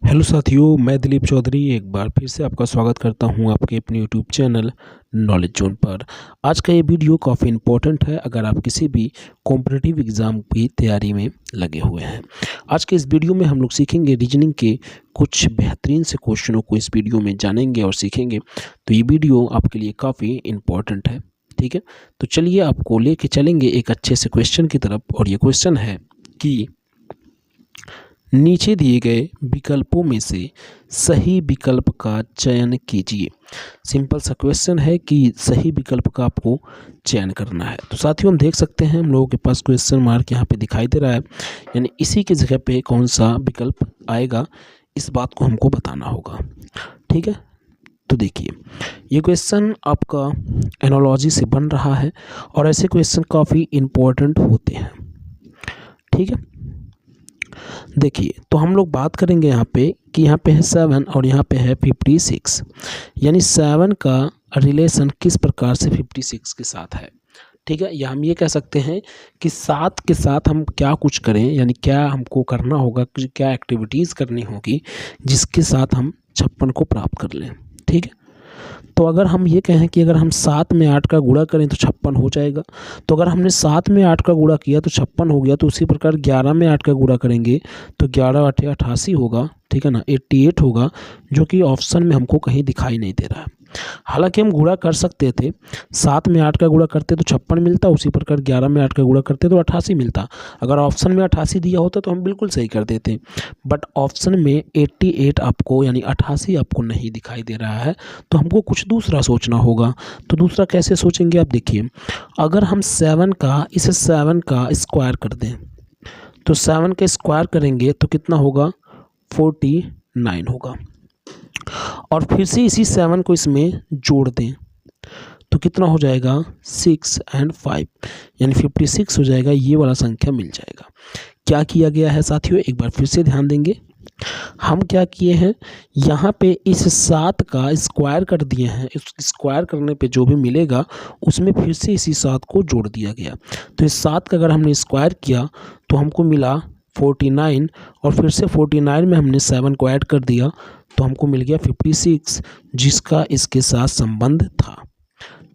Hello साथियों, मैं दिलीप चौधरी एक बार फिर से आपका स्वागत करता हूं आपके अपने यूट्यूब चैनल नॉलेज जोन पर। आज का ये वीडियो काफ़ी इम्पोर्टेंट है अगर आप किसी भी कॉम्पिटिटिव एग्ज़ाम की तैयारी में लगे हुए हैं। आज के इस वीडियो में हम लोग सीखेंगे रीजनिंग के कुछ बेहतरीन से क्वेश्चनों को इस वीडियो में जानेंगे और सीखेंगे। तो ये वीडियो आपके लिए काफ़ी इम्पोर्टेंट है, ठीक है। तो चलिए आपको लेके चलेंगे एक अच्छे से क्वेश्चन की तरफ। और ये क्वेश्चन है कि नीचे दिए गए विकल्पों में से सही विकल्प का चयन कीजिए। सिंपल सा क्वेश्चन है कि सही विकल्प का आपको चयन करना है। तो साथियों, हम देख सकते हैं हम लोगों के पास क्वेश्चन मार्क यहाँ पे दिखाई दे रहा है, यानी इसी की जगह पे कौन सा विकल्प आएगा इस बात को हमको बताना होगा, ठीक है। तो देखिए, ये क्वेश्चन आपका एनालॉजी से बन रहा है और ऐसे क्वेश्चन काफ़ी इम्पोर्टेंट होते हैं, ठीक है। देखिए, तो हम लोग बात करेंगे यहाँ पे कि यहाँ पे है 7 और यहाँ पे है 56, यानी 7 का रिलेशन किस प्रकार से 56 के साथ है, ठीक है। या हम ये कह सकते हैं कि 7 के साथ हम क्या कुछ करें, यानी क्या हमको करना होगा, क्या एक्टिविटीज़ करनी होगी जिसके साथ हम 56 को प्राप्त कर लें, ठीक है। तो अगर हम ये कहें कि अगर हम 7 में 8 का गुणा करें तो 56 हो जाएगा। तो अगर हमने 7 में 8 का गुणा किया तो 56 हो गया। तो उसी प्रकार 11 में 8 का गुणा करेंगे तो 11 8 88 होगा, ठीक है ना, 88 होगा, जो कि ऑप्शन में हमको कहीं दिखाई नहीं दे रहा है। हालांकि हम गुणा कर सकते थे, 7 में 8 का गुणा करते तो 56 मिलता, उसी प्रकार 11 में 8 का गुणा करते तो 88 मिलता। अगर ऑप्शन में 88 दिया होता तो हम बिल्कुल सही कर देते, बट ऑप्शन में 88 आपको यानी 88 आपको नहीं दिखाई दे रहा है। तो हमको कुछ दूसरा सोचना होगा। तो दूसरा कैसे सोचेंगे आप देखिए, अगर हम 7 का इसे 7 का स्क्वायर कर दें तो 7 का स्क्वायर करेंगे तो कितना होगा, 49 होगा। और फिर से इसी 7 को इसमें जोड़ दें तो कितना हो जाएगा, 6 और 5 यानी 56 हो जाएगा। ये वाला संख्या मिल जाएगा। क्या किया गया है साथियों, एक बार फिर से ध्यान देंगे। हम क्या किए हैं, यहाँ पे इस 7 का स्क्वायर कर दिए हैं। इस स्क्वायर करने पे जो भी मिलेगा उसमें फिर से इसी 7 को जोड़ दिया गया। तो इस 7 का अगर हमने स्क्वायर किया तो हमको मिला 49 और फिर से 49 में हमने 7 को ऐड कर दिया तो हमको मिल गया 56, जिसका इसके साथ संबंध था,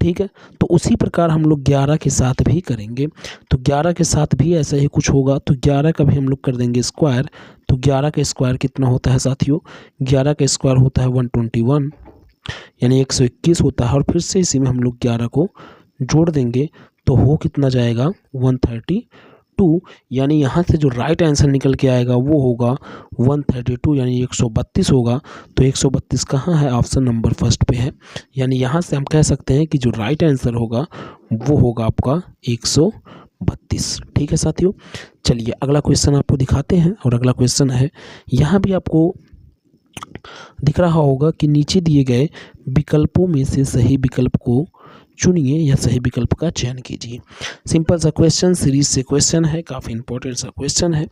ठीक है। तो उसी प्रकार हम लोग 11 के साथ भी करेंगे। तो 11 के साथ भी ऐसा ही कुछ होगा। तो 11 का भी हम लोग कर देंगे स्क्वायर। तो 11 का स्क्वायर कितना होता है साथियों, 11 का स्क्वायर होता है 121 यानी 121 होता है। और फिर से इसी में हम लोग 11 को जोड़ देंगे तो हो कितना जाएगा, 132, यानी यहाँ से जो राइट आंसर निकल के आएगा वो होगा 132 यानी 132 होगा। तो 132 कहाँ है, ऑप्शन नंबर फर्स्ट पे है। यानी यहाँ से हम कह सकते हैं कि जो राइट आंसर होगा वो होगा आपका 132, ठीक है साथियों। चलिए अगला क्वेश्चन आपको दिखाते हैं। और अगला क्वेश्चन है, यहाँ भी आपको दिख रहा होगा कि नीचे दिए गए विकल्पों में से सही विकल्प को चुनिए या सही विकल्प का चयन कीजिए। सिंपल सा क्वेश्चन, सीरीज से क्वेश्चन है, काफ़ी इंपॉर्टेंट सा क्वेश्चन है।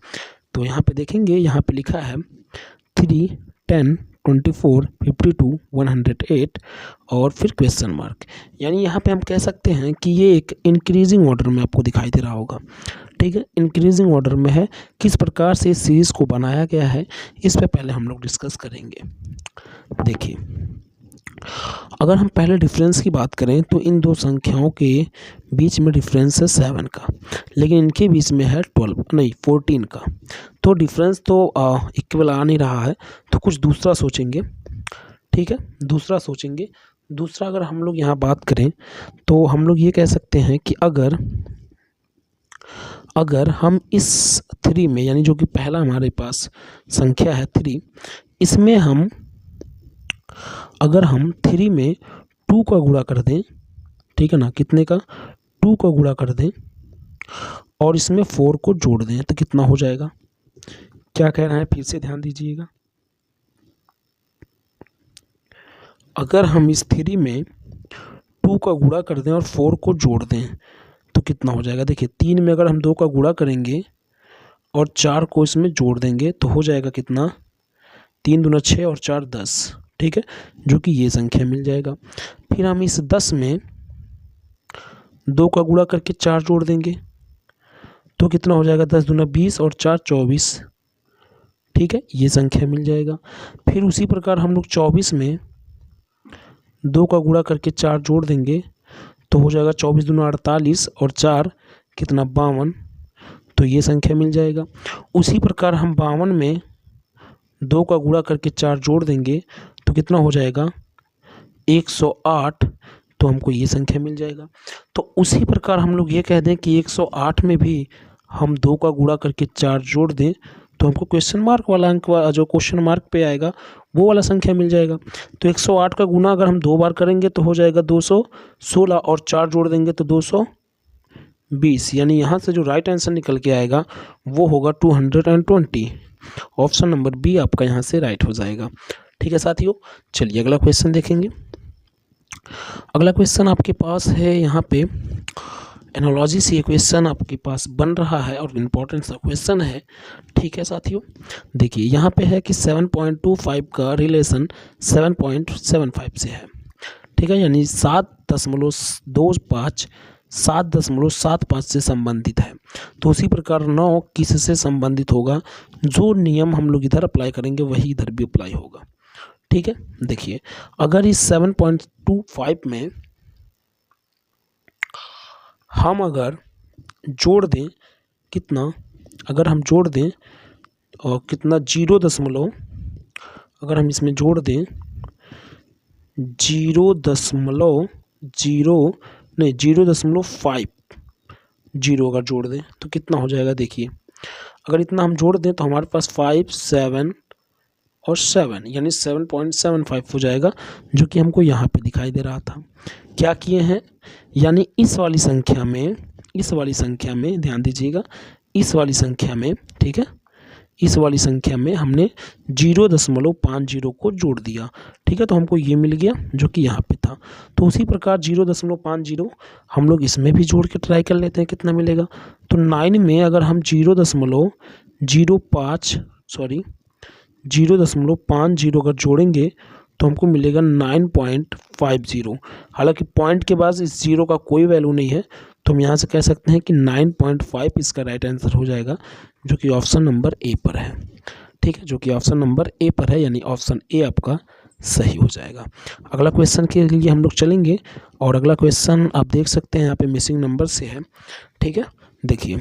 तो यहाँ पे देखेंगे, यहाँ पे लिखा है 3, 10, 24, 52, 108 और फिर क्वेश्चन मार्क। यानी यहाँ पे हम कह सकते हैं कि ये एक इंक्रीजिंग ऑर्डर में आपको दिखाई दे रहा होगा, ठीक है। इंक्रीजिंग ऑर्डर में है। किस प्रकार से इस सीरीज़ को बनाया गया है इस पे पहले हम लोग डिस्कस करेंगे। देखिए, अगर हम पहले डिफरेंस की बात करें तो इन दो संख्याओं के बीच में डिफरेंस है 7 का, लेकिन इनके बीच में है 14 का। तो डिफरेंस तो इक्वल आ नहीं रहा है। तो कुछ दूसरा सोचेंगे, ठीक है, दूसरा सोचेंगे। दूसरा अगर हम लोग यहाँ बात करें तो हम लोग ये कह सकते हैं कि अगर हम इस 3 में, यानी जो कि पहला हमारे पास संख्या है 3, इसमें हम अगर हम 3 में 2 का गुणा कर दें, ठीक है ना, कितने का, 2 का गुणा कर दें और इसमें 4 को जोड़ दें तो कितना हो जाएगा। क्या कह रहे हैं, फिर से ध्यान दीजिएगा। अगर हम इस 3 में 2 का गुणा कर दें और 4 को जोड़ दें तो कितना हो जाएगा। देखिए, 3 में अगर हम 2 का गुणा करेंगे और 4 को इसमें जोड़ देंगे तो हो जाएगा कितना, 3 दूना 6 और 4 10, ठीक है, जो कि ये संख्या मिल जाएगा। फिर हम इस 10 में 2 का गुणा करके 4 जोड़ देंगे तो कितना हो जाएगा, 10 दूना 20 और 4 24, ठीक है, ये संख्या मिल जाएगा। फिर उसी प्रकार हम लोग 24 में 2 का गुणा करके 4 जोड़ देंगे तो हो जाएगा 24 दूना 48 और 4 कितना 52, तो ये संख्या मिल जाएगा। उसी प्रकार हम 52 में 2 का गुणा करके 4 जोड़ देंगे तो कितना हो जाएगा 108, तो हमको ये संख्या मिल जाएगा। तो उसी प्रकार हम लोग ये कह दें कि 108 में भी हम 2 का गुणा करके 4 जोड़ दें तो हमको क्वेश्चन मार्क वाला अंक जो क्वेश्चन मार्क पे आएगा वो वाला संख्या मिल जाएगा। तो 108 का गुना अगर हम 2 बार करेंगे तो हो जाएगा 216 और 4 जोड़ देंगे तो 220, यानी यहाँ से जो राइट आंसर निकल के आएगा वो होगा 220। ऑप्शन नंबर बी आपका यहाँ से राइट हो जाएगा। ठीक है साथियों, चलिए अगला क्वेश्चन देखेंगे। अगला क्वेश्चन आपके पास है यहाँ पे एनालॉजी से ये क्वेश्चन आपके पास बन रहा है और इम्पोर्टेंट सा क्वेश्चन है। ठीक है साथियों, देखिए यहाँ पे है कि 7.25 का रिलेशन 7.75 से है। ठीक है, यानी 7.75 से संबंधित है। तो उसी प्रकार 9 किससे संबंधित होगा, जो नियम हम लोग इधर अप्लाई करेंगे वही इधर भी अप्लाई होगा। ठीक है, देखिए अगर इस 7.25 में हम अगर जोड़ दें कितना, अगर हम जोड़ दें और कितना 0, अगर हम इसमें जोड़ दें 0.5 अगर जोड़ दें तो कितना हो जाएगा। देखिए अगर इतना हम जोड़ दें तो हमारे पास 5, 7 और 7 यानी 7.75 हो जाएगा, जो कि हमको यहाँ पे दिखाई दे रहा था। क्या किए हैं, यानी इस वाली संख्या में ध्यान दीजिएगा, इस वाली संख्या में, ठीक है, इस वाली संख्या में हमने 0.50 को जोड़ दिया। ठीक है, तो हमको ये मिल गया जो कि यहाँ पे था। तो उसी प्रकार 0.50 हम लोग इसमें भी जोड़ के ट्राई कर लेते हैं कितना मिलेगा। तो 9 में अगर हम 0.50 अगर जोड़ेंगे तो हमको मिलेगा 9.50। हालांकि पॉइंट के बाद इस 0 का कोई वैल्यू नहीं है, तो हम यहाँ से कह सकते हैं कि 9.5 इसका राइट आंसर हो जाएगा, जो कि ऑप्शन नंबर ए पर है। ठीक है, जो कि ऑप्शन नंबर ए पर है, यानी ऑप्शन ए आपका सही हो जाएगा। अगला क्वेश्चन के लिए हम लोग चलेंगे और अगला क्वेश्चन आप देख सकते हैं यहाँ पे मिसिंग नंबर से है। ठीक है, देखिए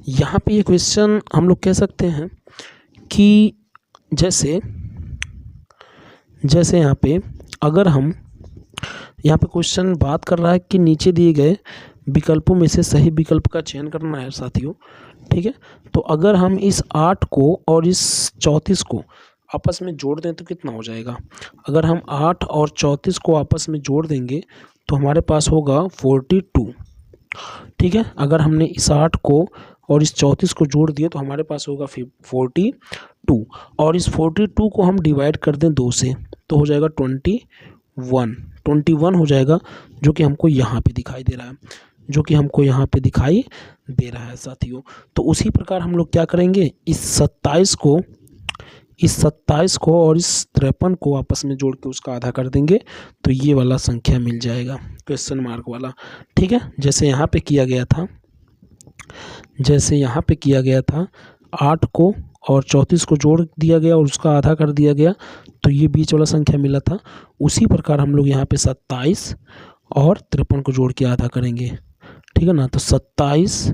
यहाँ पे ये क्वेश्चन हम लोग कह सकते हैं कि जैसे यहाँ पे अगर हम यहाँ पे क्वेश्चन बात कर रहा है कि नीचे दिए गए विकल्पों में से सही विकल्प का चयन करना है साथियों। ठीक है, तो अगर हम इस 8 को और इस 34 को आपस में जोड़ दें तो कितना हो जाएगा। अगर हम 8 और 34 को आपस में जोड़ देंगे तो हमारे पास होगा 42। ठीक है, अगर हमने इस 8 को और इस 34 को जोड़ दिए तो हमारे पास होगा 42, और इस 42 को हम डिवाइड कर दें 2 से तो हो जाएगा 21 हो जाएगा, जो कि हमको यहाँ पे दिखाई दे रहा है, साथियों। तो उसी प्रकार हम लोग क्या करेंगे, इस 27 को और इस 53 को आपस में जोड़ के उसका आधा कर देंगे तो ये वाला संख्या मिल जाएगा, क्वेश्चन मार्क वाला। ठीक है, जैसे यहाँ पे किया गया था 8 को और 34 को जोड़ दिया गया और उसका आधा कर दिया गया तो ये बीच वाला संख्या मिला था। उसी प्रकार हम लोग यहाँ पे 27 और 53 को जोड़ के आधा करेंगे। ठीक है ना, तो 27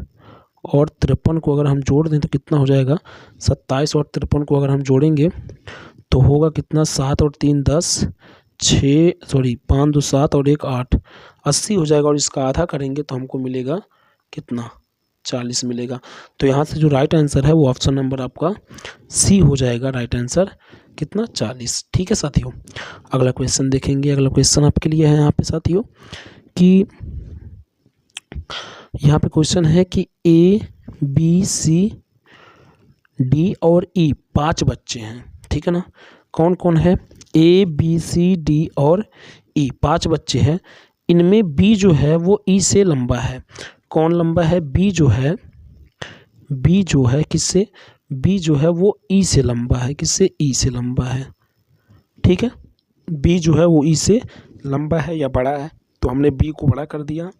और 53 को अगर हम जोड़ दें तो कितना हो जाएगा। 27 और 53 को अगर हम जोड़ेंगे तो होगा कितना, 7 और 3 10, 5 2 7 और 1 8, 80 हो जाएगा। और इसका आधा करेंगे तो हमको मिलेगा कितना, 40 मिलेगा। तो यहाँ से जो राइट आंसर है वो ऑप्शन नंबर आपका सी हो जाएगा, राइट आंसर कितना, 40। ठीक है साथियों, अगला क्वेश्चन देखेंगे। अगला क्वेश्चन आपके लिए है यहाँ पे साथियों कि यहाँ पे क्वेश्चन है कि A B C D और E 5 बच्चे हैं। ठीक है ना, कौन कौन है, A B C D और E 5 बच्चे हैं। इनमें B जो है वो E से लंबा है। कौन लंबा है, B जो है किससे, B जो है वो E से लंबा है, किससे, E से लंबा है। ठीक है, B जो है वो E से लंबा है या बड़ा है, तो हमने B को बड़ा कर दिया,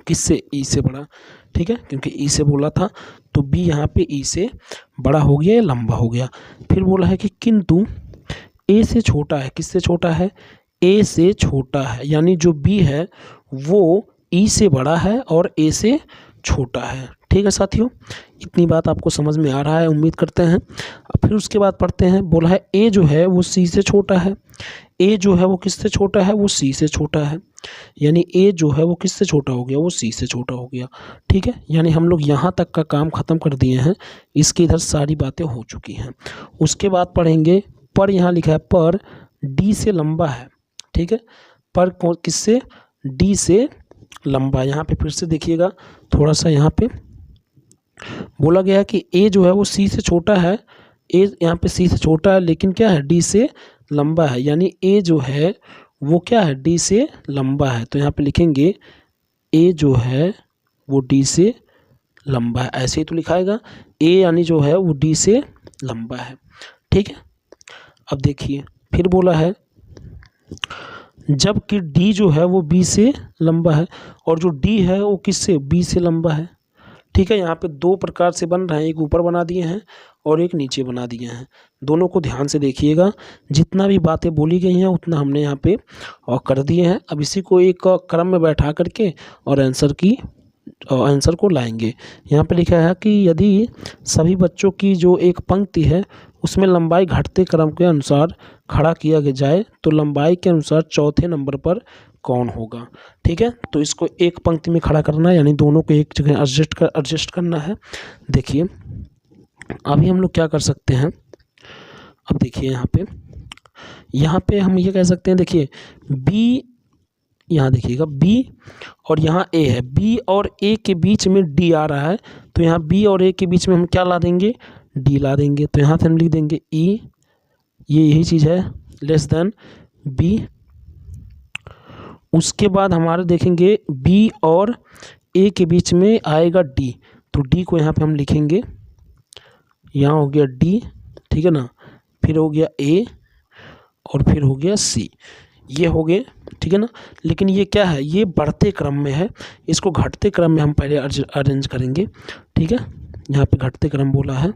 किससे, E से बड़ा। ठीक है, क्योंकि ई से बोला था तो बी यहाँ पे ई से बड़ा हो गया या लंबा हो गया। फिर बोला है कि किंतु ए से छोटा है। किससे छोटा है? ए से छोटा है, यानी जो बी है वो ई से बड़ा है और ए से छोटा है। ठीक है साथियों, इतनी बात आपको समझ में आ रहा है उम्मीद करते हैं। फिर उसके बाद पढ़ते हैं, बोला है ए जो है वो सी से छोटा है। ए जो है वो किससे छोटा है? वो सी से छोटा है, यानी ए जो है वो किससे छोटा हो गया? वो सी से छोटा हो गया। ठीक है, यानी हम लोग यहाँ तक का काम ख़त्म कर दिए हैं, इसकी इधर सारी बातें हो चुकी हैं। उसके बाद पढ़ेंगे पर, यहाँ लिखा है पर डी से लंबा है। ठीक है, पर किससे? डी से लंबा। यहाँ पे फिर से देखिएगा थोड़ा सा, यहाँ पे बोला गया है कि ए जो है वो सी से छोटा है। ए यहाँ पे सी से छोटा है लेकिन क्या है? डी से लंबा है, यानी ए जो है वो क्या है? डी से लंबा है। तो यहाँ पे लिखेंगे ए जो है वो डी से लंबा है, ऐसे ही तो लिखाएगा। ए यानी जो है वो डी से लंबा है। ठीक है, अब देखिए फिर बोला है जबकि डी जो है वो बी से लंबा है, और जो डी है वो किससे? बी से लंबा है। ठीक है, यहाँ पे दो प्रकार से बन रहे हैं, एक ऊपर बना दिए हैं और एक नीचे बना दिए हैं। दोनों को ध्यान से देखिएगा, जितना भी बातें बोली गई हैं उतना हमने यहाँ पे कर दिए हैं। अब इसी को एक क्रम में बैठा करके और आंसर को लाएंगे। यहाँ पे लिखा है कि यदि सभी बच्चों की जो एक पंक्ति है उसमें लंबाई घटते क्रम के अनुसार खड़ा किया जाए तो लंबाई के अनुसार चौथे नंबर पर कौन होगा। ठीक है, तो इसको एक पंक्ति में खड़ा करना है, यानी दोनों को एक जगह एडजस्ट करना है। देखिए अभी हम लोग क्या कर सकते हैं, अब देखिए यहाँ पे हम ये कह सकते हैं, देखिए बी, यहाँ देखिएगा बी और यहाँ ए है, बी और ए के बीच में डी आ रहा है, तो यहाँ बी और ए के बीच में हम क्या ला देंगे? डी ला देंगे। तो यहाँ से हम लिख देंगे ई, ये यही चीज़ है, लेस देन बी। उसके बाद हमारे देखेंगे बी और ए के बीच में आएगा डी, तो डी को यहाँ पे हम लिखेंगे, यहाँ हो गया डी, ठीक है ना, फिर हो गया ए और फिर हो गया सी, ये हो गए। ठीक है ना, लेकिन ये क्या है? ये बढ़ते क्रम में है, इसको घटते क्रम में हम पहले अरेंज करेंगे। ठीक है, यहाँ पे घटते क्रम बोला है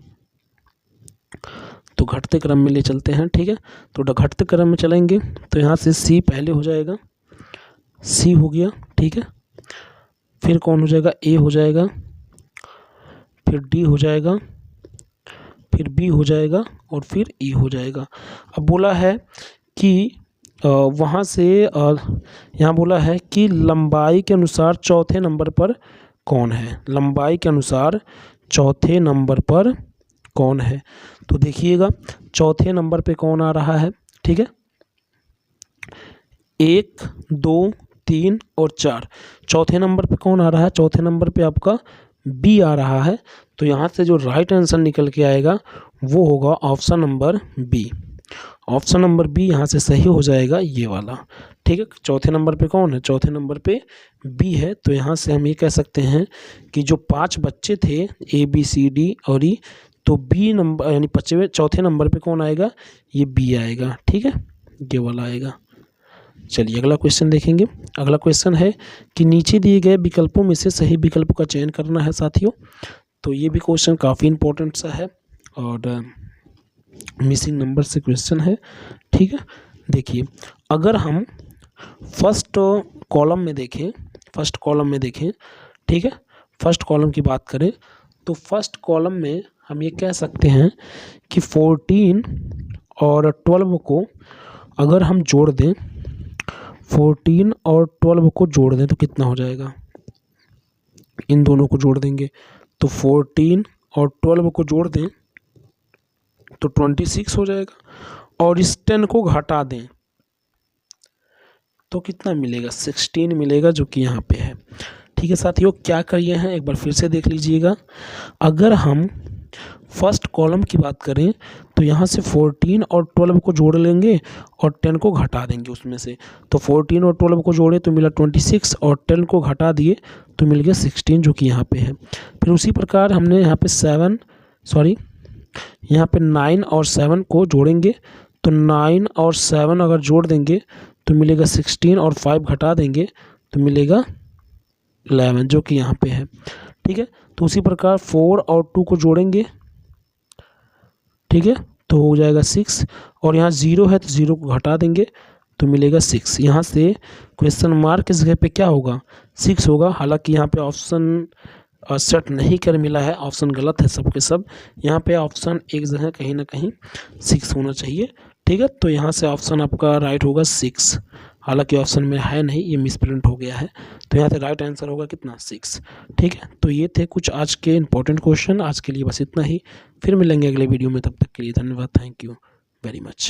तो घटते क्रम में ले चलते हैं। ठीक है, तो घटते क्रम में चलेंगे तो यहाँ से सी पहले हो जाएगा, सी हो गया। ठीक है, फिर कौन हो जाएगा? ए हो जाएगा, फिर डी हो जाएगा, फिर बी हो जाएगा और फिर ई हो जाएगा। अब बोला है कि वहाँ से यहाँ बोला है कि लंबाई के अनुसार चौथे नंबर पर कौन है। लंबाई के अनुसार चौथे नंबर पर कौन है? तो देखिएगा चौथे नंबर पे कौन आ रहा है। ठीक है, 1, 2, 3 और 4, चौथे नंबर पे कौन आ रहा है? चौथे नंबर पे आपका बी आ रहा है। तो यहाँ से जो राइट आंसर निकल के आएगा वो होगा option number B. Option number B यहाँ से सही हो जाएगा, ये वाला। ठीक है, चौथे नंबर पे कौन है? चौथे नंबर पे बी है। तो यहाँ से हम ये कह सकते हैं कि जो 5 बच्चे थे ए बी सी डी और ई, तो बी नंबर यानी चौथे नंबर पे कौन आएगा? ये बी आएगा। ठीक है, ये वाला आएगा। चलिए अगला क्वेश्चन देखेंगे। अगला क्वेश्चन है कि नीचे दिए गए विकल्पों में से सही विकल्प का चयन करना है साथियों। तो ये भी क्वेश्चन काफ़ी इंपॉर्टेंट सा है और मिसिंग नंबर से क्वेश्चन है। ठीक है, देखिए अगर हम फर्स्ट कॉलम में देखें, ठीक है, फर्स्ट कॉलम की बात करें तो फर्स्ट कॉलम में हम ये कह सकते हैं कि 14 और 12 को अगर हम जोड़ दें, 14 और 12 को जोड़ दें तो कितना हो जाएगा? इन दोनों को जोड़ देंगे तो 14 और 12 को जोड़ दें तो 26 हो जाएगा, और इस 10 को घटा दें तो कितना मिलेगा? 16 मिलेगा, जो कि यहाँ पे है। ठीक है साथियों, क्या करिए हैं एक बार फिर से देख लीजिएगा। अगर हम फर्स्ट कॉलम की बात करें तो यहाँ से 14 और 12 को जोड़ लेंगे और 10 को घटा देंगे उसमें से, तो 14 और 12 को जोड़े तो मिला 26 और 10 को घटा दिए तो मिल गया 16, जो कि यहाँ पे है। फिर उसी प्रकार हमने यहाँ पे यहाँ पे 9 और 7 को जोड़ेंगे तो 9 और 7 अगर जोड़ देंगे तो मिलेगा 16 और 5 घटा देंगे तो मिलेगा 11, जो कि यहाँ पे है। ठीक है। तो उसी प्रकार 4 और 2 को जोड़ेंगे, ठीक है, तो हो जाएगा 6 और यहाँ 0 है तो 0 को घटा देंगे तो मिलेगा 6। यहाँ से क्वेश्चन मार्क की जगह पे क्या होगा, 6 होगा। हालांकि यहाँ पे ऑप्शन सेट नहीं कर मिला है, ऑप्शन गलत है सब के सब। यहाँ पे ऑप्शन एक जगह कहीं ना कहीं 6 होना चाहिए, ठीक है। तो यहाँ से ऑप्शन आपका राइट होगा 6, हालांकि ऑप्शन में है नहीं, ये मिसप्रिंट हो गया है। तो यहाँ से राइट आंसर होगा कितना, 6, ठीक है। तो ये थे कुछ आज के इंपॉर्टेंट क्वेश्चन। आज के लिए बस इतना ही, फिर मिलेंगे अगले वीडियो में, तब तक के लिए धन्यवाद, थैंक यू वेरी मच।